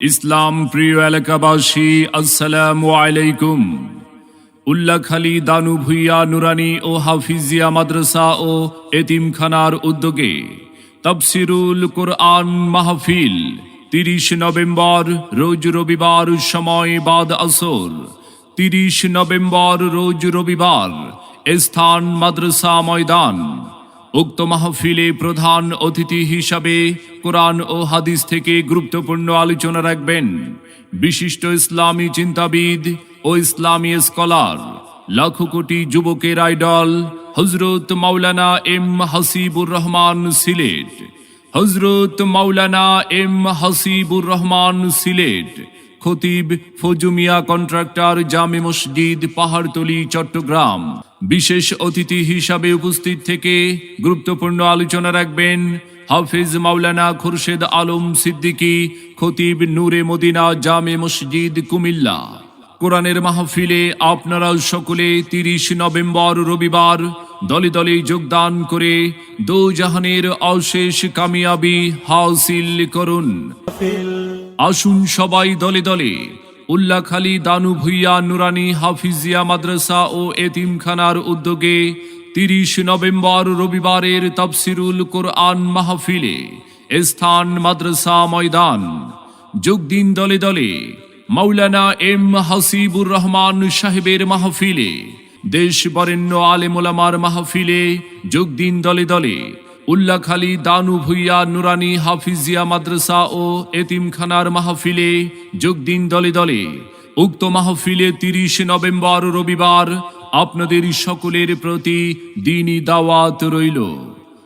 ইসলাম প্রিয় এলাকাবাসী, আসসালামু আলাইকুম। উল্লাখালী দানু ভুইয়া নুরানি ও হাফিজিয়া মাদ্রাসা ও এতিমখানার উদ্যোগে তাফসিরুল কোরআন মাহফিল 30 নভেম্বর রোজ রবিবার, সময় বাদ আসর। 30 নভেম্বর রোজ রবিবার, স্থান মাদ্রাসা ময়দান। উক্ত মাহফিলে প্রধান অতিথি হিসাবে কোরআন ও হাদিস থেকে গুরুত্বপূর্ণ আলোচনা রাখবেন বিশিষ্ট ইসলামী চিন্তাবিদ ও ইসলামী স্কলার, লাখো কোটি যুবকের idol Hazrat Maulana M Hasibur Rahman Sylhet. Hazrat Maulana M Hasibur Rahman Sylhet, খতিব ফজুমিয়া কন্ট্রাক্টর, জামে মসজিদ, পাহাড়তলী, চট্টগ্রাম। বিশেষ অতিথি হিসাবে উপস্থিত থেকে গুরুত্বপূর্ণ আলোচনা রাখবেন হাফেজ মাওলানা খুরশেদ আলম সিদ্দিকী, খতিব নূরে মদিনা, জামে মসজিদ, কুমিল্লা। কোরআনের মাহফিলে আপনারা সকলে 30 নভেম্বর রবিবার দলে দলে যোগদান করে দোজাহানের অশেষ কামিয়াবি হাসিল করুন। আসুন সবাই দলে দলে উল্লাখালী দানু ভুইয়া নুরানি হাফিজিয়া মাদ্রাসা ও এতিমখানার উদ্যোগে 30 নভেম্বর রবিবারের তাফসিরুল কোরআন মাহফিলে, স্থান মাদ্রাসা ময়দান। যোগ দিন দলে দলে মাওলানা এম হাসিবুর রহমান সাহেবের মাহফিলে, দেশ বরেণ্য আলেম ওলামার মাহফিলে যোগ দিন দলে দলে। উল্লাখালী দানু ভুইয়া নুরানি হাফিজিয়া মাদ্রাসা ও এতিমখানার মাহফিলে যোগ দিন দলে দলে। উক্ত মাহফিলে 30 নভেম্বর রবিবার আপনাদের সকলের প্রতি দ্বীনি দাওয়াত রইল।